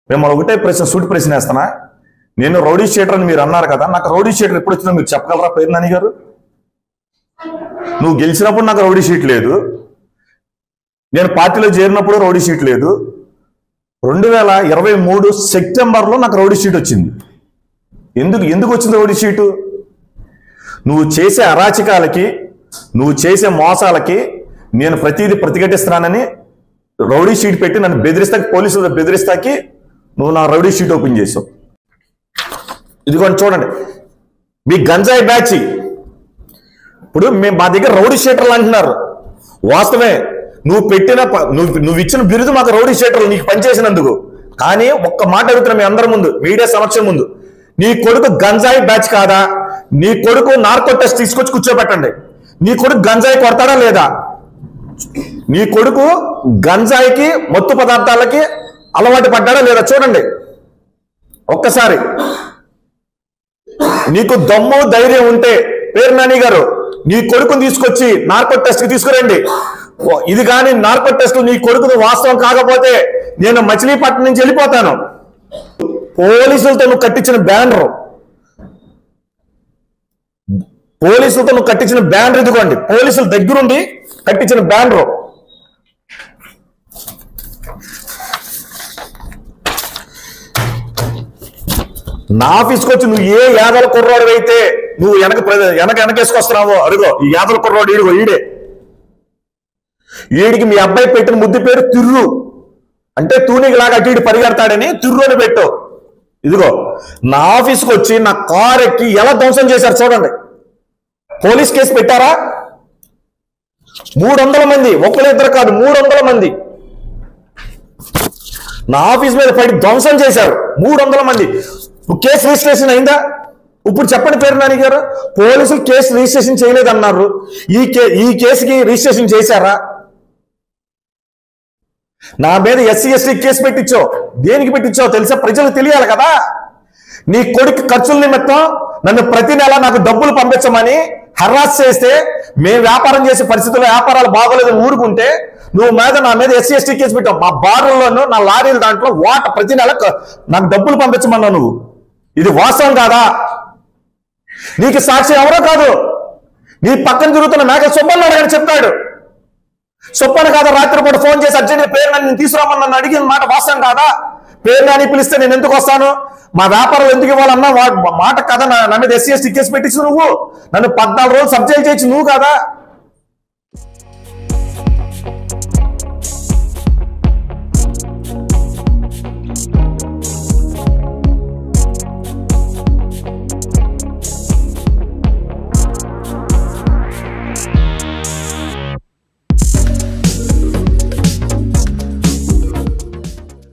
మిమ్మల్ని ఒకటే ప్రశ్న సూటి ప్రశ్న వేస్తానా? నేను రౌడీ షీటర్ అని మీరు అన్నారు కదా, నాకు రౌడీ షీటర్ ఎప్పుడు వచ్చిందో మీరు చెప్పగలరా పేరు నాని గారు? నువ్వు గెలిచినప్పుడు నాకు రౌడీ షీట్ లేదు, నేను పార్టీలో చేరినప్పుడు రౌడీ షీట్ లేదు. 2023 సెప్టెంబర్లో నాకు రౌడీ షీట్ వచ్చింది. ఎందుకు వచ్చింది రౌడీ షీటు? నువ్వు చేసే అరాచకాలకి, నువ్వు చేసే మోసాలకి నేను ప్రతిదీ ప్రతిఘటిస్తున్నానని రౌడీ షీట్ పెట్టి నన్ను బెదిరిస్తాకి, పోలీసులు బెదిరిస్తాకి నువ్వు నా రౌడీ షీట్ ఓపెన్ చేసావు. ఇదిగోండి చూడండి, మీ గంజాయి బ్యాచ్. ఇప్పుడు మా దగ్గర రౌడీ షీటర్లు అంటున్నారు, వాస్తవమే. నువ్వు ఇచ్చిన బిరుదు మాకు రౌడీ షీటర్లు, నీకు పనిచేసినందుకు. కానీ ఒక్క మాట అడుగుతున్నా మీ అందరి ముందు, మీడియా సమక్షం ముందు, నీ కొడుకు గంజాయి బ్యాచ్ కాదా? నీ కొడుకు నార్కో టెస్ట్ తీసుకొచ్చి కూర్చోబెట్టండి. నీ కొడుకు గంజాయి కొడతాడా లేదా? నీ కొడుకు గంజాయికి, మత్తు పదార్థాలకి అలవాటు పడ్డాడా లేదా చూడండి ఒక్కసారి. నీకు దమ్ము ధైర్యం ఉంటే పేరు నాని గారు నీ కొడుకుని తీసుకొచ్చి నార్కో టెస్ట్ కి తీసుకురండి. ఇది కానీ నార్కో టెస్ట్ నీ కొడుకుని వాస్తవం కాకపోతే నేను మచిలీపట్నం నుంచి వెళ్ళిపోతాను. పోలీసులతో నువ్వు కట్టించిన బ్యానర్, ఇదిగోండి, పోలీసుల దగ్గరుండి కట్టించిన బ్యానర్. నా ఆఫీస్కి వచ్చి నువ్వు ఏ యాదల కుర్రాడు అయితే నువ్వు వెనకేసుకొస్తున్నావో అడుగో, ఈ యాదల కుర్రాడు ఈడుగో, ఈడికి మీ అబ్బాయి పెట్టిన ముద్దు పేరు తిర్రు, అంటే తూనికి లాగా అటు ఇటు పరిగెడతాడని తిర్రు అని పెట్టు. ఇదిగో నా ఆఫీస్కి వచ్చి నా కారు ఎక్కి ఎలా ధ్వంసం చేశారు చూడండి. పోలీస్ కేసు పెట్టారా? 300 మంది, ఒకరు ఇద్దరు కాదు 300 మంది నా ఆఫీస్ మీద పడి ధ్వంసం చేశారు. 300 మంది. కేసు రిజిస్ట్రేషన్ అయిందా? ఇప్పుడు చెప్పండి పేరు నాని గారు. పోలీసులు కేసు రిజిస్ట్రేషన్ చేయలేదన్నారు, ఈ కేసుకి రిజిస్ట్రేషన్ చేశారా? నా మీద ఎస్సీ ఎస్టీ కేసు పెట్టించో, దేనికి పెట్టించో తెలుసా? ప్రజలు తెలియాలి కదా. నీ కొడుకు ఖర్చుల నిమిత్తం నన్ను ప్రతి నెల నాకు డబ్బులు పంపించమని హరాస్ చేస్తే, మేము వ్యాపారం చేసే పరిస్థితుల్లో వ్యాపారాలు బాగోలేదని ఊరుకుంటే నా మీద ఎస్సీ ఎస్టీ కేసు పెట్టావు. మా బార్లలోనూ నా లారీల దాంట్లో ప్రతి నెల నాకు డబ్బులు పంపించమన్నావు నువ్వు. ఇది వాస్తవం కాదా? నీకు సాక్షి ఎవరో కాదు, నీ పక్కన తిరుగుతున్న మేక సుబ్బన్న అడగని చెప్తాడు. సుబ్బన్న కాదా రాత్రిపూట ఫోన్ చేసి అర్జెంట్ పేరు నన్ను తీసుకురామని నన్ను అడిగిన మాట వాస్తవం కాదా? పేరు నాని పిలిస్తే నేను ఎందుకు వస్తాను? మా వ్యాపారం ఎందుకు ఇవ్వాలన్నా మాట కదా. నా మీద ఎస్సీ ఎస్టీ కేసు పెట్టించు నువ్వు, నన్ను 14 రోజులు సబ్జెక్ట్ చేయొచ్చు నువ్వు కాదా?